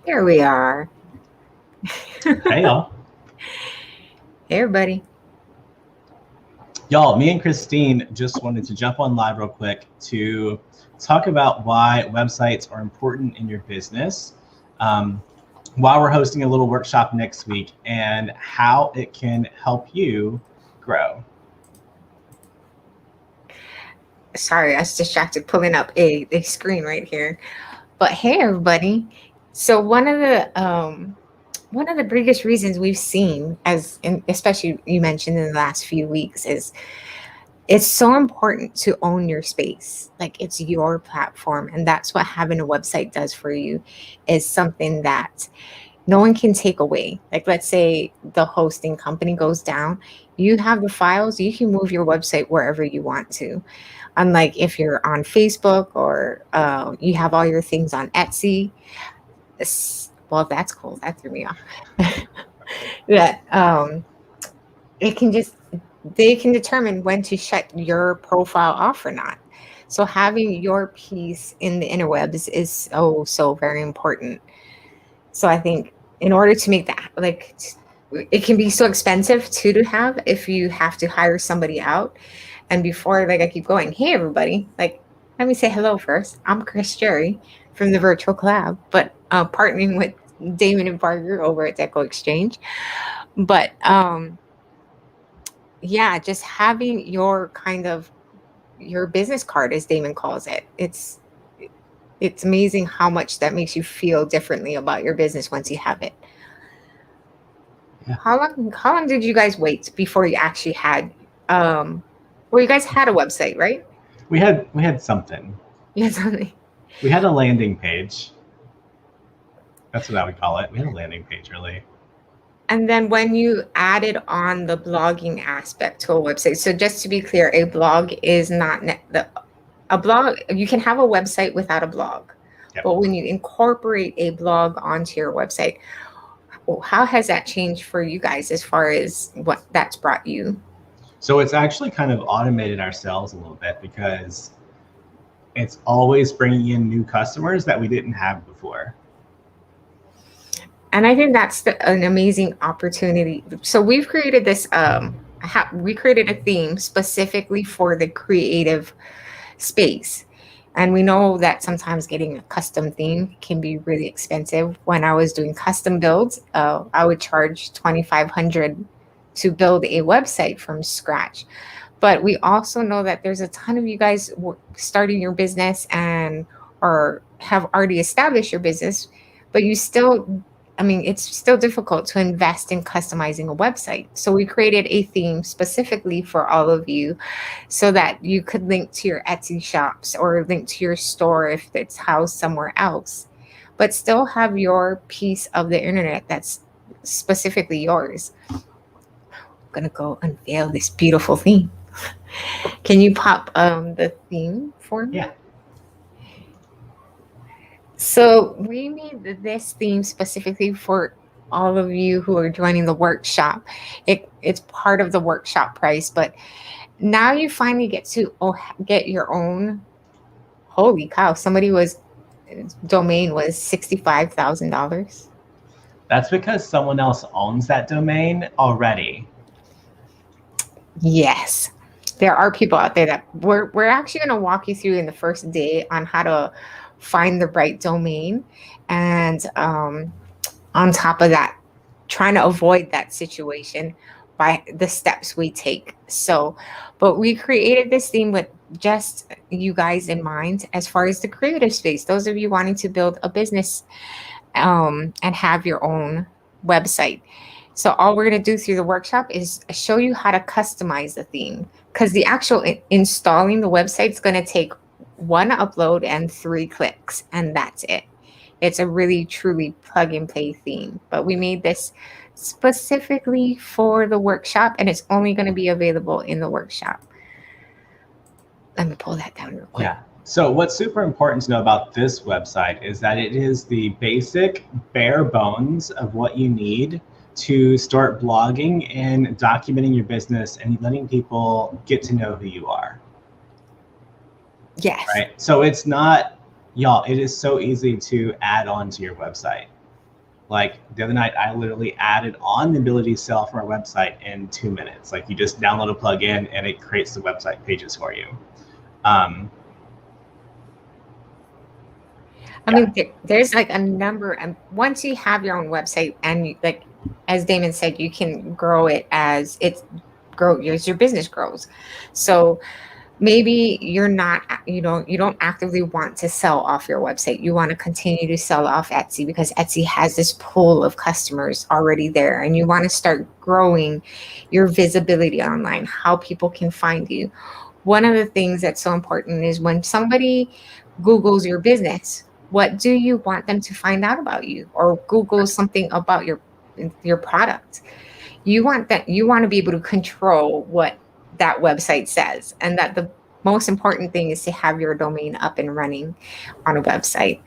There we are. Hey, y'all. Hey, everybody. Y'all, me and Christine just wanted to jump on live real quick to talk about why websites are important in your business, while we're hosting a little workshop next week, and how it can help you grow. Sorry, I was distracted pulling up a screen right here. But hey, everybody. So one of the biggest reasons we've seen, especially you mentioned in the last few weeks, is it's so important to own your space. Like, it's your platform, and that's what having a website does for you. Is something that no one can take away. Like, let's say the hosting company goes down, you have the files, you can move your website wherever you want to. Unlike if you're on Facebook or you have all your things on Etsy. Well, that's cool. That threw me off. That it can just they can determine when to shut your profile off or not. So having your piece in the interwebs is so very important. So I think in order to make that, like, it can be so expensive too to have if you have to hire somebody out. And before, like, I keep going, hey everybody, like, let me say hello first. I'm Chris Jerry from the Virtual Collab, but partnering with Damon and Barger over at DecoExchange. But yeah, just having your kind of your business card, as Damon calls it. It's amazing how much that makes you feel differently about your business once you have it. Yeah. How long did you guys wait before you actually had well, you guys had a website, right? We had something. Yes, only. We had a landing page. That's what I would call it. We had a landing page, really. And then when you added on the blogging aspect to a website, so just to be clear, a blog is not a blog. You can have a website without a blog, Yep. but when you incorporate a blog onto your website, how has that changed for you guys as far as what that's brought you? So it's actually kind of automated our sales a little bit because it's always bringing in new customers that we didn't have before. And I think that's an amazing opportunity. So we've created this. We created a theme specifically for the creative space, and we know that sometimes getting a custom theme can be really expensive. When I was doing custom builds, I would charge $2,500 to build a website from scratch. But we also know that there's a ton of you guys starting your business and or have already established your business, but you still, I mean, it's still difficult to invest in customizing a website. So we created a theme specifically for all of you so that you could link to your Etsy shops or link to your store if it's housed somewhere else, but still have your piece of the internet that's specifically yours. I'm gonna go unveil this beautiful theme. Can you pop the theme for me? Yeah. So we made this theme specifically for all of you who are joining the workshop. It's part of the workshop price, but now you finally get to get your own. Holy cow! Domain was $65,000. That's because someone else owns that domain already. Yes, there are people out there that we're actually going to walk you through in the first day on how to find the right domain, and on top of that, trying to avoid that situation by the steps we take. So, but we created this theme with just you guys in mind as far as the creative space. Those of you wanting to build a business and have your own website. So all we're going to do through the workshop is show you how to customize the theme, because the actual installing the website is going to take one upload and 3 clicks, and that's it. It's a really truly plug and play theme, but we made this specifically for the workshop, and it's only going to be available in the workshop. Let me pull that down real quick. Yeah. So what's super important to know about this website is that it is the basic bare bones of what you need to start blogging and documenting your business and letting people get to know who you are. Yes. Right. So it's not, y'all, it is so easy to add on to your website. Like the other night, I literally added on the ability to sell from our website in 2 minutes. Like you just download a plugin and it creates the website pages for you. I mean, there's like a number, and once you have your own website, and like as Damon said, you can grow it as as your business grows. So maybe you're not, you don't actively want to sell off your website. You want to continue to sell off Etsy because Etsy has this pool of customers already there, and you want to start growing your visibility online, how people can find you. One of the things that's so important is when somebody Googles your business, what do you want them to find out about you? Or Google something about your product. You want to be able to control what that website says, and that the most important thing is to have your domain up and running on a website.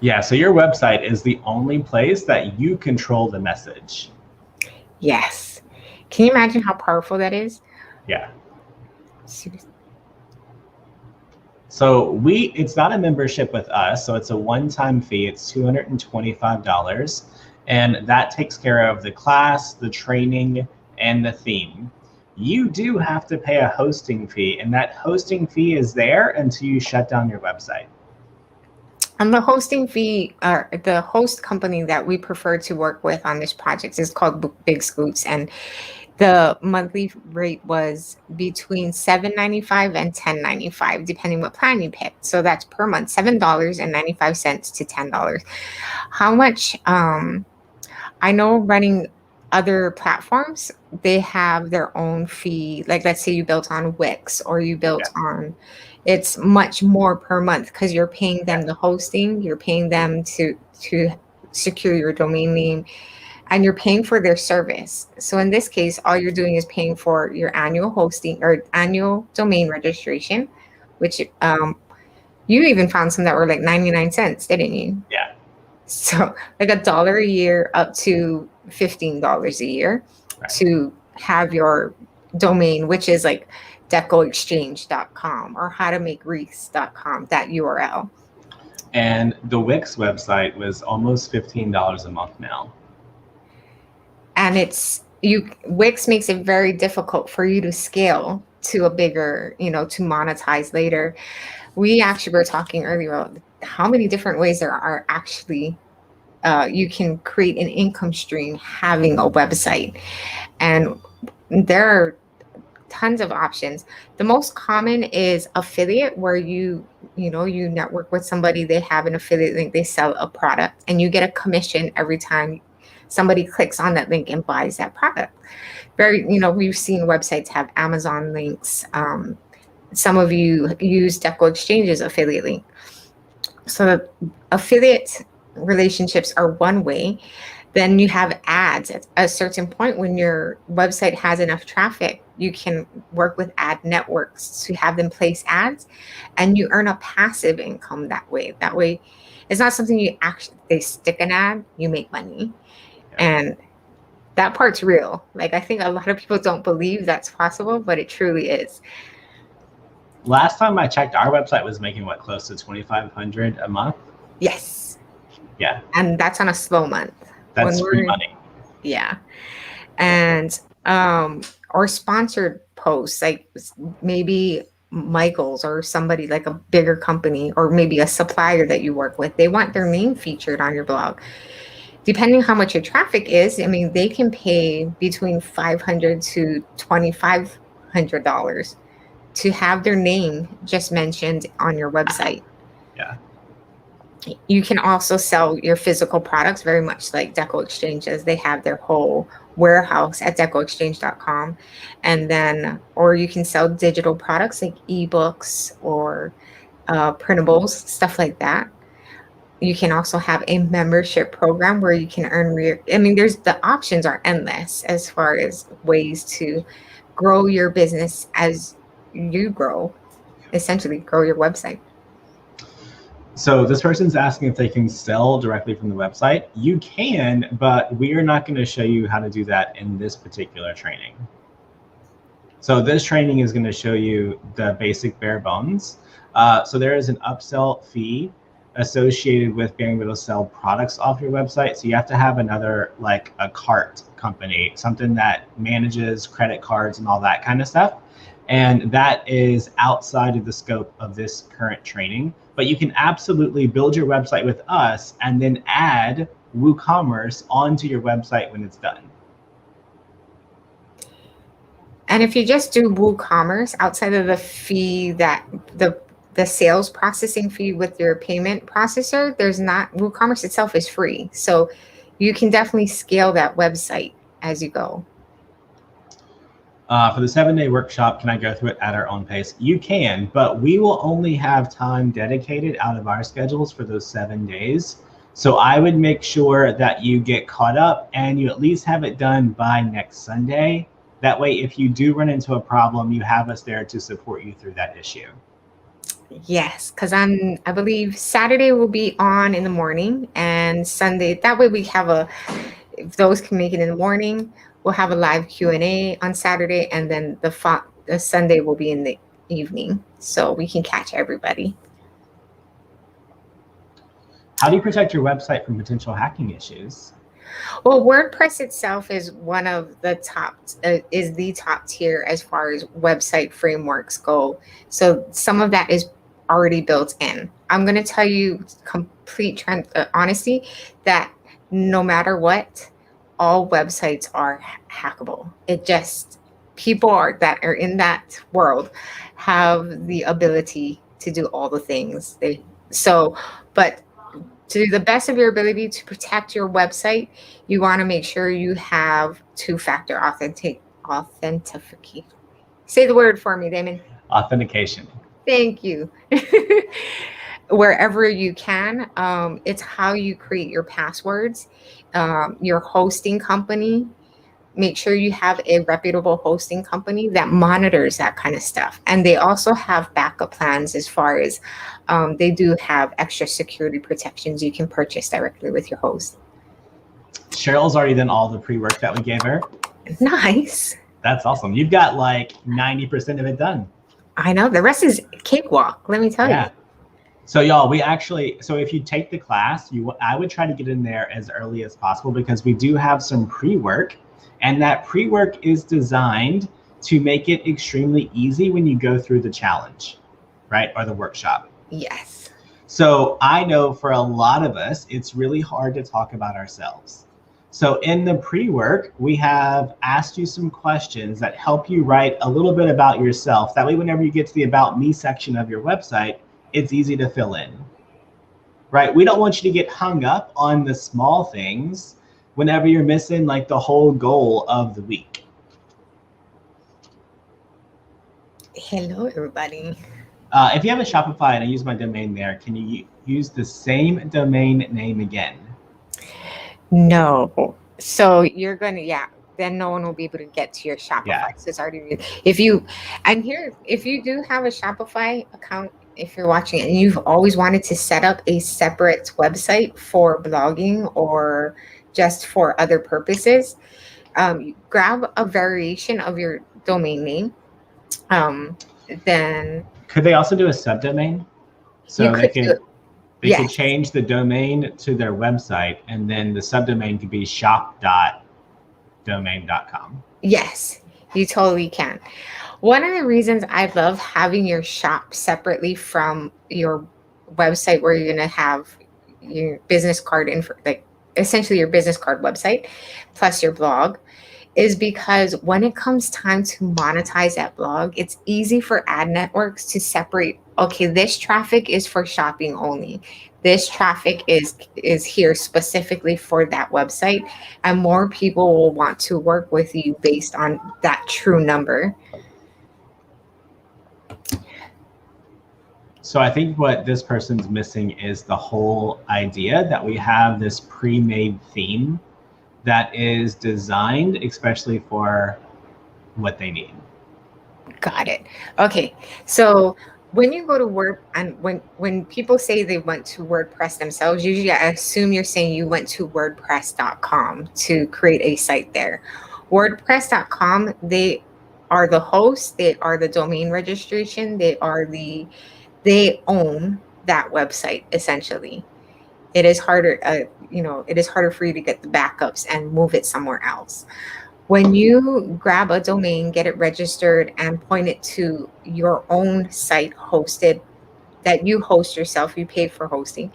Yeah, so your website is the only place that you control the message. Yes. Can you imagine how powerful that is? Yeah. Seriously. So it's not a membership with us, so it's a one-time fee. It's $225, and that takes care of the class, the training, and the theme. You do have to pay a hosting fee, and that hosting fee is there until you shut down your website. And the hosting fee, the host company that we prefer to work with on this project is called Big Scoots, and the monthly rate was between $7.95 and $10.95, depending what plan you pick. So that's per month, $7.95 to $10. How much? I know running other platforms, they have their own fee. Like let's say you built on Wix or you built on, it's much more per month because you're paying them the hosting, you're paying them to secure your domain name, and you're paying for their service. So in this case, all you're doing is paying for your annual hosting or annual domain registration, which you even found some that were like 99 cents, didn't you? Yeah. So like $1 a year up to $15 a year to have your domain, which is like DecoExchange.com or howtomakewreaths.com, that URL. And the Wix website was almost $15 a month now. And Wix makes it very difficult for you to scale to a bigger, to monetize later. We actually were talking earlier about how many different ways there are actually you can create an income stream having a website. And there are tons of options. The most common is affiliate, where you network with somebody, they have an affiliate link, they sell a product, and you get a commission every time somebody clicks on that link and buys that product. We've seen websites have Amazon links. Some of you use DecoExchange's affiliate link. So the affiliate relationships are one way. Then you have ads. At a certain point, when your website has enough traffic, you can work with ad networks to have them place ads, and you earn a passive income that way. That way, it's not something they stick an ad, you make money. And that part's real. Like, I think a lot of people don't believe that's possible, but it truly is. Last time I checked, our website was making close to $2,500 a month? Yes. Yeah. And that's on a slow month. That's free money. Yeah. And or sponsored posts, like maybe Michael's or somebody like a bigger company, or maybe a supplier that you work with, they want their name featured on your blog. Depending how much your traffic is, I mean, they can pay between $500 to $2,500 to have their name just mentioned on your website. Yeah. You can also sell your physical products, very much like DecoExchange does. They have their whole warehouse at DecoExchange.com. And then, or you can sell digital products like ebooks or printables, stuff like that. You can also have a membership program where you can earn the options are endless as far as ways to grow your business as you grow, essentially grow your website. So this person's asking if they can sell directly from the website. You can, but we are not going to show you how to do that in this particular training. So this training is going to show you the basic bare bones. So there is an upsell fee associated with being able to sell products off your website. So you have to have another, like a cart company, something that manages credit cards and all that kind of stuff. And that is outside of the scope of this current training. But you can absolutely build your website with us and then add WooCommerce onto your website when it's done. And if you just do WooCommerce outside of the fee that the sales processing fee with your payment processor, there's not, WooCommerce itself is free. So you can definitely scale that website as you go. For the 7-day workshop, can I go through it at our own pace? You can, but we will only have time dedicated out of our schedules for those 7 days. So I would make sure that you get caught up and you at least have it done by next Sunday. That way, if you do run into a problem, you have us there to support you through that issue. Yes, because I believe Saturday will be on in the morning and Sunday. That way we have if those can make it in the morning, we'll have a live Q&A on Saturday, and then the Sunday will be in the evening, so we can catch everybody. How do you protect your website from potential hacking issues? Well, WordPress itself is one of the top, is the top tier as far as website frameworks go. So some of that is already built in. I'm going to tell you complete honesty that no matter what, all websites are hackable. It just, people that are in that world have the ability to do all the things. But to the best of your ability to protect your website, you want to make sure you have two-factor authentication. Say the word for me, Damon. Authentication. Thank you. Wherever you can. It's how you create your passwords. Your hosting company, make sure you have a reputable hosting company that monitors that kind of stuff. And they also have backup plans as far as they do have extra security protections you can purchase directly with your host. Cheryl's already done all the pre-work that we gave her. Nice. That's awesome. You've got like 90% of it done. I know. The rest is cakewalk, let me tell you. So y'all, so if you take the class, I would try to get in there as early as possible, because we do have some pre-work, and that pre-work is designed to make it extremely easy when you go through the challenge, right? Or the workshop. Yes. So I know for a lot of us, it's really hard to talk about ourselves. So in the pre-work, we have asked you some questions that help you write a little bit about yourself. That way, whenever you get to the About Me section of your website, it's easy to fill in, right? We don't want you to get hung up on the small things whenever you're missing like the whole goal of the week. Hello, everybody. If you have a Shopify and I use my domain there, can you use the same domain name again? No. So you're going to, then no one will be able to get to your Shopify. Yeah. So it's already, if you do have a Shopify account, if you're watching and you've always wanted to set up a separate website for blogging or just for other purposes, grab a variation of your domain name. Then could they also do a subdomain? So they could change the domain to their website, and then the subdomain could be shop.domain.com. Yes, you totally can. One of the reasons I love having your shop separately from your website, where you're going to have your business card essentially your business card website plus your blog, is because when it comes time to monetize that blog, it's easy for ad networks to separate, okay, this traffic is for shopping only. This traffic is here specifically for that website, and more people will want to work with you based on that true number. So I think what this person's missing is the whole idea that we have this pre-made theme that is designed especially for what they need. Got it. Okay. So when you go to when people say they went to WordPress themselves, usually I assume you're saying you went to WordPress.com to create a site there. WordPress.com, they are the host, they are the domain registration, they own that website essentially. It is harder, it is harder for you to get the backups and move it somewhere else. When you grab a domain, get it registered, and point it to your own site hosted that you host yourself, you paid for hosting,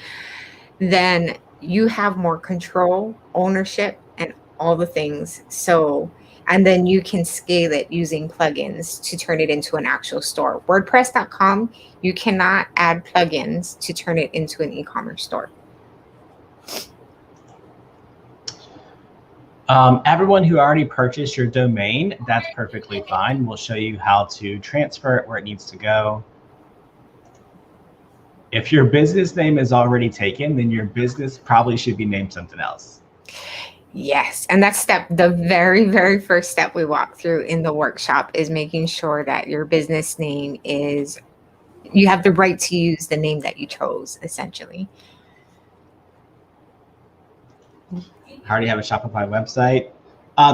then you have more control, ownership, and all the things. So, and then you can scale it using plugins to turn it into an actual store. WordPress.com, you cannot add plugins to turn it into an e-commerce store. Everyone who already purchased your domain, that's perfectly fine. We'll show you how to transfer it where it needs to go. If your business name is already taken, then your business probably should be named something else. Yes, and that's the very, very first step we walk through in the workshop is making sure that your business name you have the right to use the name that you chose, essentially. I already have a Shopify website.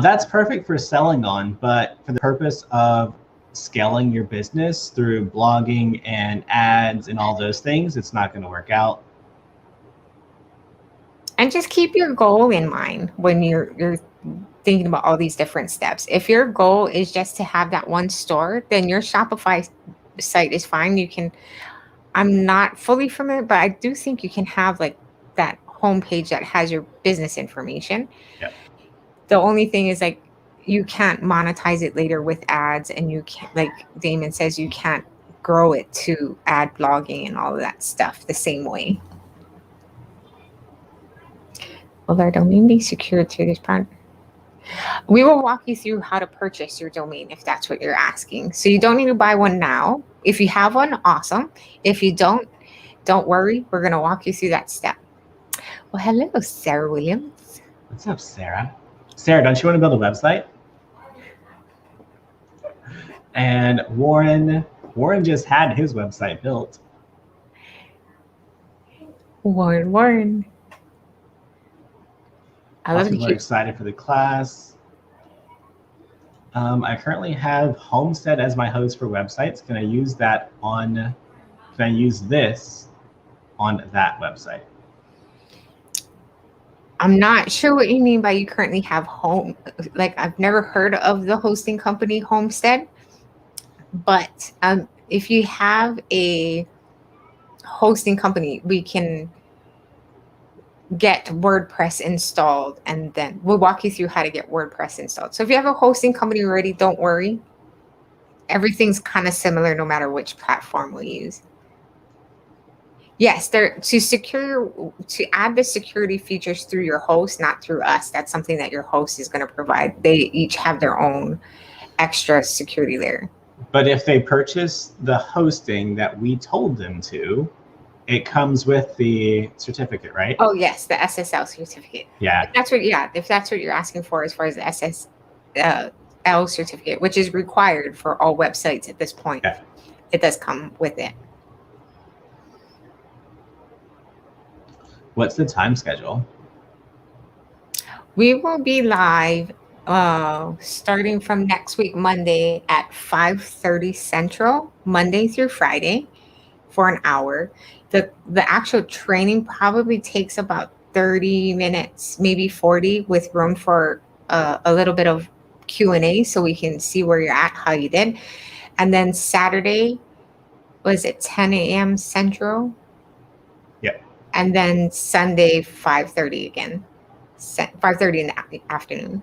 That's perfect for selling on, but for the purpose of scaling your business through blogging and ads and all those things, it's not going to work out. And just keep your goal in mind when you're thinking about all these different steps. If your goal is just to have that one store, then your Shopify site is fine. I'm not fully familiar, but I do think you can have like that homepage that has your business information. Yep. The only thing is like you can't monetize it later with ads, and you can't, like Damon says, you can't grow it to ad blogging and all of that stuff the same way. Will our domain be secured through this part? We will walk you through how to purchase your domain if that's what you're asking. So you don't need to buy one now. If you have one, awesome. If you don't worry. We're going to walk you through that step. Well, hello, Sarah Williams. What's up, Sarah? Sarah, don't you want to build a website? And Warren just had his website built. Warren. I love People are excited for the class. I currently have Homestead as my host for websites. Can I use this on that website? I'm not sure what you mean by you currently have I've never heard of the hosting company Homestead, but if you have a hosting company, we can get WordPress installed, and then we'll walk you through how to get WordPress installed. So if you have a hosting company already, don't worry. Everything's kind of similar no matter which platform we use. Yes, to add the security features through your host, not through us. That's something that your host is going to provide. They each have their own extra security layer. But if they purchase the hosting that we told them to, it comes with the certificate, right? Oh yes, the SSL certificate. Yeah. If that's what you're asking for as far as the SSL certificate, which is required for all websites at this point. Yeah. It does come with it. What's the time schedule? We will be live starting from next week, Monday at 5:30 Central, Monday through Friday, for an hour. The actual training probably takes about 30 minutes, maybe 40, with room for a little bit of Q&A so we can see where you're at, how you did. And then Saturday, was it 10 a.m. Central? Yep. And then Sunday, 5:30 again, 5:30 in the afternoon.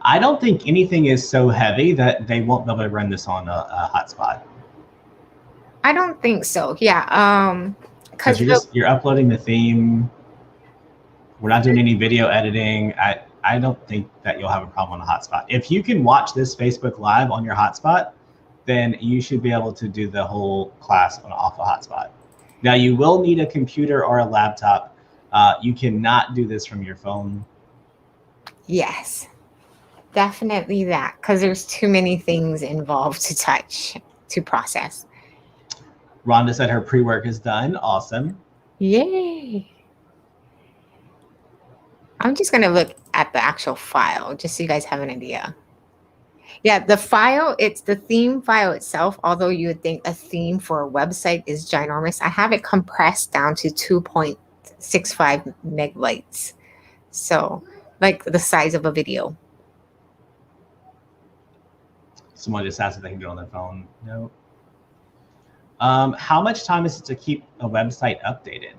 I don't think anything is so heavy that they won't be able to run this on a hotspot. I don't think so. Yeah. Because you're uploading the theme. We're not doing any video editing. I don't think that you'll have a problem on a hotspot. If you can watch this Facebook Live on your hotspot, then you should be able to do the whole class off a hotspot. Now, you will need a computer or a laptop. You cannot do this from your phone. Yes, definitely that, because there's too many things involved to touch, to process. Rhonda said her pre-work is done. Awesome. Yay. I'm just going to look at the actual file just so you guys have an idea. Yeah, the file, it's the theme file itself, although you would think a theme for a website is ginormous. I have it compressed down to 2.65 megabytes. So, like the size of a video. Someone just asked if they can do it on their phone. No. How much time is it to keep a website updated?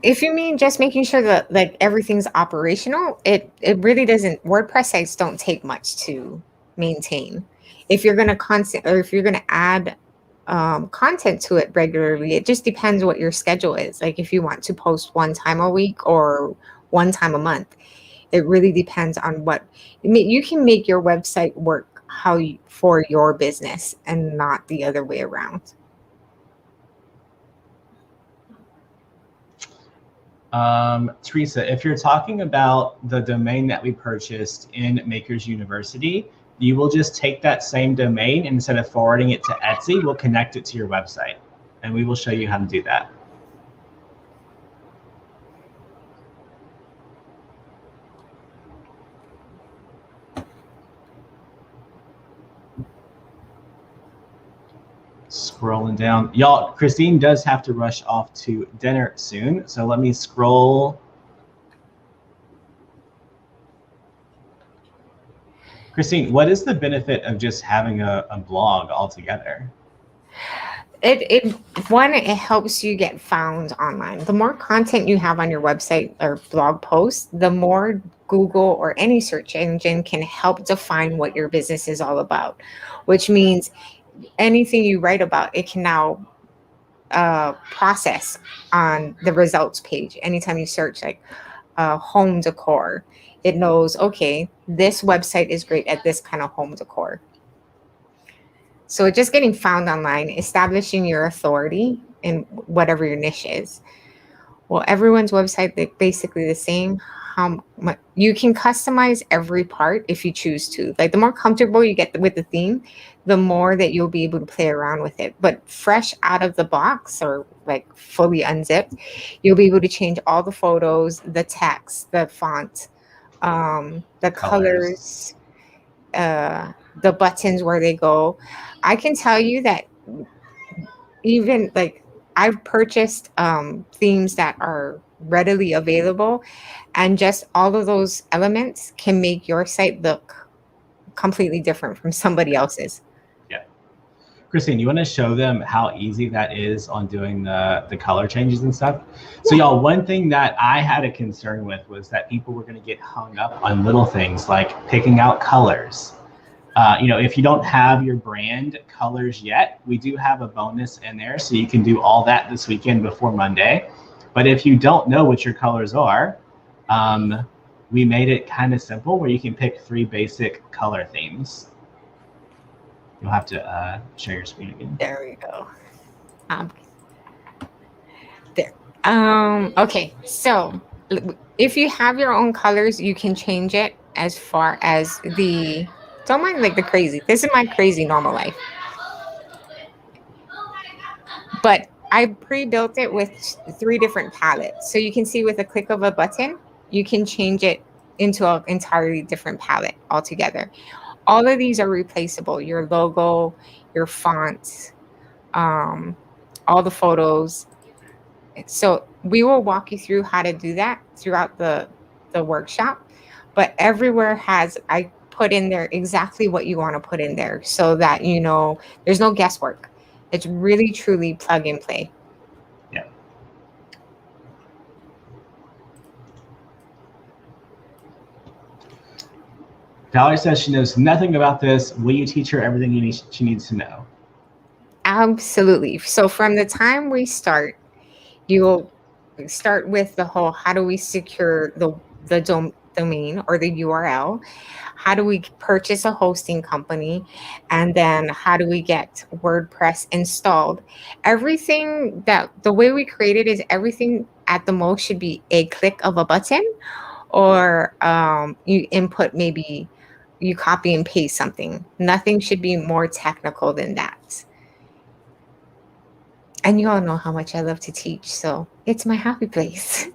If you mean just making sure that like everything's operational, it really doesn't. WordPress sites don't take much to maintain. If you're gonna constant or if you're gonna add content to it regularly, it just depends what your schedule is. Like if you want to post one time a week or one time a month, it really depends on what you can make your website work for your business and not the other way around. Teresa, if you're talking about the domain that we purchased in Makers University, you will just take that same domain, and instead of forwarding it to Etsy, we'll connect it to your website, and we will show you how to do that. Scrolling down. Y'all, Christine does have to rush off to dinner soon, so let me scroll. Christine, what is the benefit of just having a blog altogether? It helps you get found online. The more content you have on your website or blog post, the more Google or any search engine can help define what your business is all about, which means anything you write about, it can now process on the results page. Anytime you search like home decor, it knows, okay, this website is great at this kind of home decor. So just getting found online, establishing your authority in whatever your niche is. Well, everyone's website, they're basically the same. You can customize every part if you choose to. Like the more comfortable you get with the theme, the more that you'll be able to play around with it. But fresh out of the box or like fully unzipped, you'll be able to change all the photos, the text, the font, the colors, the buttons where they go. I can tell you that even like I've purchased themes that are readily available, and just all of those elements can make your site look completely different from somebody else's. Yeah. Christine, you want to show them how easy that is on doing the color changes and stuff? So y'all, one thing that I had a concern with was that people were going to get hung up on little things like picking out colors. If you don't have your brand colors yet, we do have a bonus in there, so you can do all that this weekend before Monday. But if you don't know what your colors are, we made it kind of simple where you can pick 3 basic color themes. You'll have to share your screen again. There we go. There. Okay, so if you have your own colors, you can change it as far as don't mind like the crazy. This is my crazy normal life. But I pre-built it with 3 different palettes. So you can see with a click of a button, you can change it into an entirely different palette altogether. All of these are replaceable. Your logo, your fonts, all the photos. So we will walk you through how to do that throughout the workshop. But everywhere I put in there exactly what you want to put in there so that there's no guesswork. It's really truly plug and play. Yeah. Valerie says she knows nothing about this. Will you teach her everything she needs to know? Absolutely. So from the time we start, you will start with the whole, how do we secure the domain or the URL? How do we purchase a hosting company? And then how do we get WordPress installed? Everything the way we created is everything at the most should be a click of a button, or you input, maybe you copy and paste something. Nothing should be more technical than that. And you all know how much I love to teach, so it's my happy place.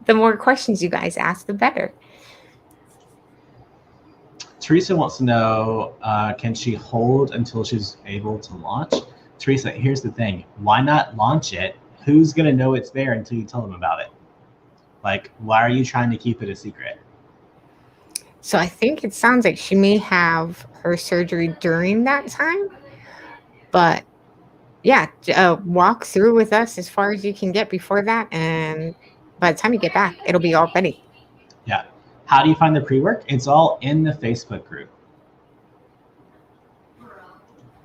The more questions you guys ask, the better. Teresa wants to know, can she hold until she's able to launch? Teresa, here's the thing. Why not launch it? Who's going to know it's there until you tell them about it? Like, why are you trying to keep it a secret? So I think it sounds like she may have her surgery during that time. But yeah, walk through with us as far as you can get before that. And by the time you get back, it'll be all ready. Yeah. How do you find the pre-work? It's all in the Facebook group.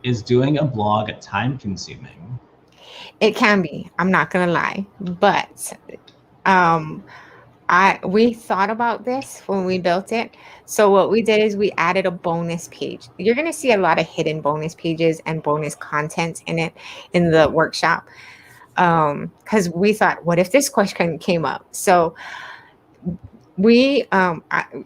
Is doing a blog time consuming? It can be. I'm not gonna lie, but we thought about this when we built it. So what we did is we added a bonus page. You're gonna see a lot of hidden bonus pages and bonus content in it in the workshop. Because we thought, what if this question came up? So we,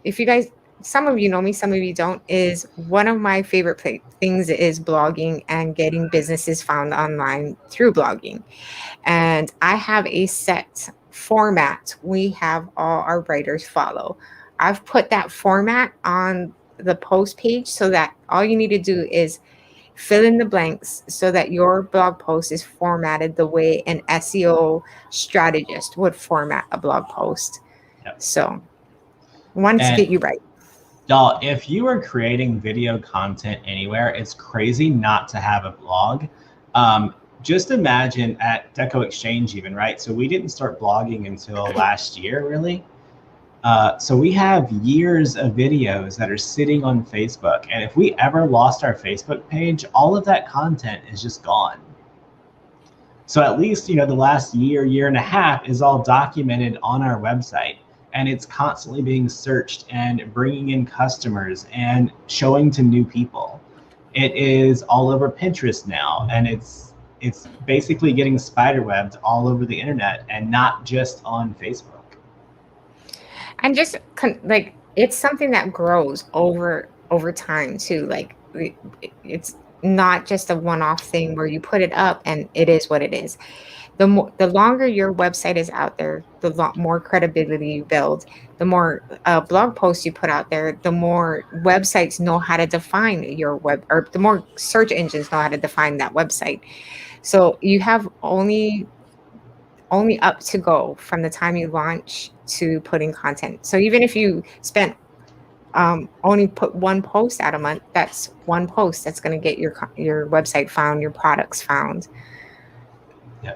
if you guys, some of you know me, some of you don't, is one of my favorite things is blogging and getting businesses found online through blogging. And I have a set format we have all our writers follow. I've put that format on the post page so that all you need to do is fill in the blanks so that your blog post is formatted the way an SEO strategist would format a blog post. Yep. So wanted to get you right. Y'all, if you are creating video content anywhere, it's crazy not to have a blog. Just imagine at DecoExchange even, right? So we didn't start blogging until last year, really. So we have years of videos that are sitting on Facebook. And if we ever lost our Facebook page, all of that content is just gone. So at least, the last year and a half is all documented on our website. And it's constantly being searched and bringing in customers and showing to new people. It is all over Pinterest now, and it's basically getting spiderwebbed all over the internet and not just on Facebook. And just like, it's something that grows over time too. Like it's not just a one-off thing where you put it up and it is what it is. The longer your website is out there, the more credibility you build, the more blog posts you put out there, the more websites know how to define your web, or the more search engines know how to define that website. So you have only up to go from the time you launch to putting content. So even if you spent only put one post out a month, that's one post that's going to get your website found, your products found. Yeah.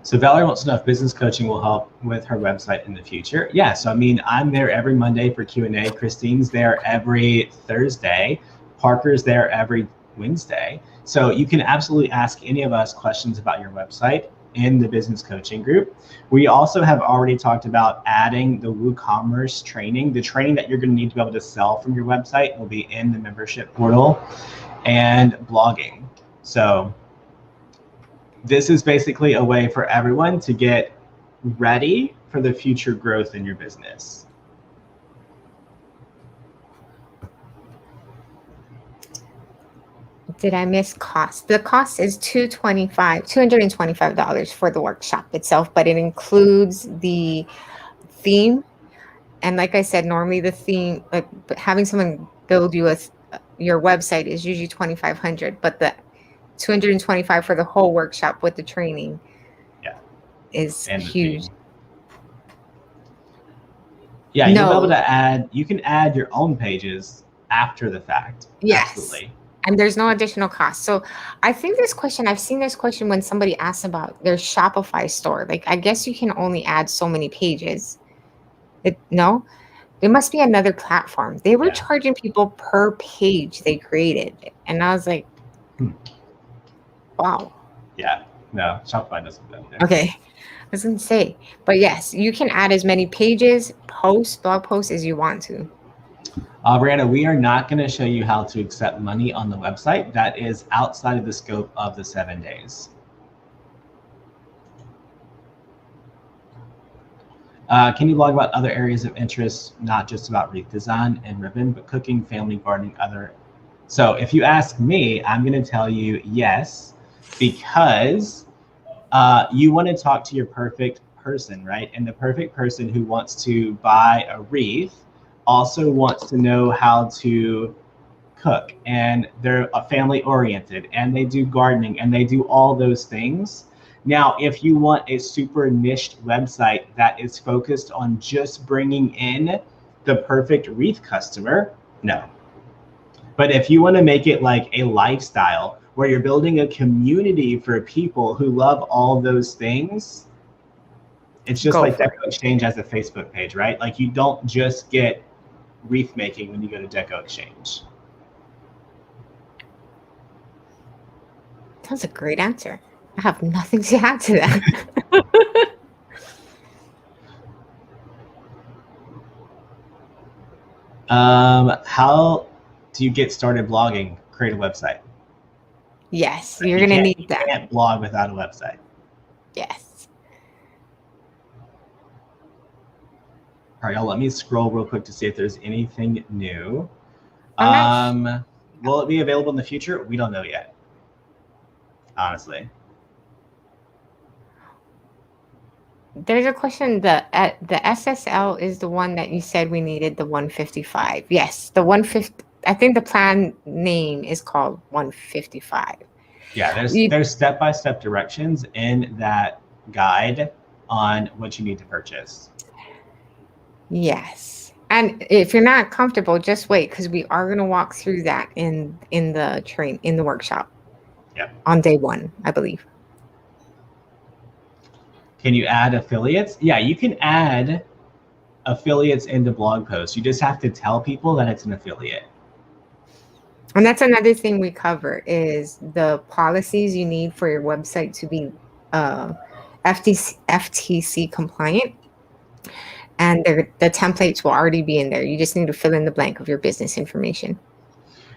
So Valerie wants to know if business coaching will help with her website in the future. Yeah, so I'm there every Monday for Q&A. Christine's there every Thursday. Parker's there every Wednesday. So you can absolutely ask any of us questions about your website in the business coaching group. We also have already talked about adding the WooCommerce training. The training that you're going to need to be able to sell from your website will be in the membership portal, and blogging. So this is basically a way for everyone to get ready for the future growth in your business. Did I miss cost? The cost is $225 for the workshop itself, but it includes the theme. And like I said, normally the theme, like having someone build you your website is usually $2,500, but the $225 for the whole workshop with the training, is huge. Yeah, you'll be able to add. You can add your own pages after the fact. Yes. Absolutely. And there's no additional cost. So I think I've seen this question when somebody asks about their Shopify store. Like, I guess you can only add so many pages. No, there must be another platform. They were charging people per page they created. And I was like, wow. Yeah, no, Shopify doesn't do that. Okay. I was going to say, but yes, you can add as many pages, blog posts as you want to. Brianna, we are not going to show you how to accept money on the website. That is outside of the scope of the 7 days. Can you blog about other areas of interest, not just about wreath design and ribbon, but cooking, family, gardening, other? So if you ask me, I'm going to tell you yes, because you want to talk to your perfect person, right? And the perfect person who wants to buy a wreath also wants to know how to cook, and they're family oriented, and they do gardening, and they do all those things. Now, if you want a super niched website that is focused on just bringing in the perfect wreath customer, no. But if you want to make it like a lifestyle where you're building a community for people who love all those things, it's just like DecoExchange as a Facebook page, right? Like you don't just get wreath making when you go to DecoExchange. That's a great answer. I have nothing to add to that. How do you get started blogging? Create a website. Yes, you're going to need that. You can't blog without a website. Yes. All right, y'all, let me scroll real quick to see if there's anything new. Will it be available in the future? We don't know yet, honestly. There's a question. The SSL is the one that you said we needed, the 155. Yes, the 150. I think the plan name is called 155. Yeah, there's step-by-step directions in that guide on what you need to purchase. Yes. And if you're not comfortable, just wait, because we are going to walk through that in the workshop. Yep. On day 1, I believe. Can you add affiliates? Yeah, you can add affiliates into blog posts. You just have to tell people that it's an affiliate. And that's another thing we cover is the policies you need for your website to be FTC compliant. And the templates will already be in there. You just need to fill in the blank of your business information.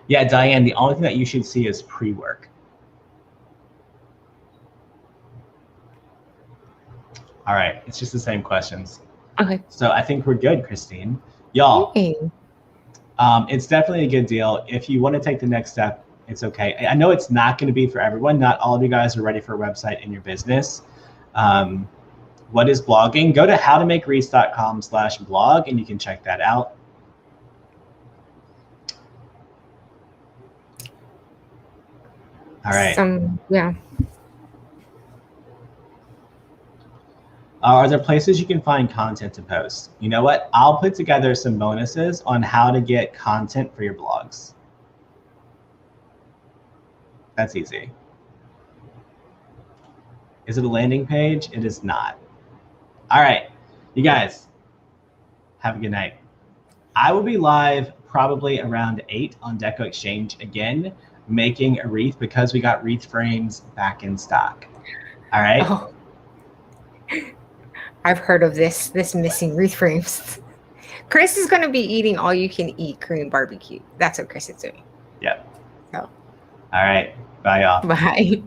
Yeah, Diane, the only thing that you should see is Prework. All right, it's just the same questions. Okay. So I think we're good, Christine. Y'all, it's definitely a good deal. If you want to take the next step, it's okay. I know it's not going to be for everyone. Not all of you guys are ready for a website in your business. What is blogging? Go to howtomakewreaths.com/blog and you can check that out. All right. Yeah. Are there places you can find content to post? You know what? I'll put together some bonuses on how to get content for your blogs. That's easy. Is it a landing page? It is not. All right, you guys, have a good night. I will be live probably around 8 on DecoExchange again, making a wreath because we got wreath frames back in stock. All right. Oh. I've heard of this missing wreath frames. Chris is going to be eating all you can eat Korean barbecue. That's what Chris is doing. Yep. So. All right. Bye, y'all. Bye.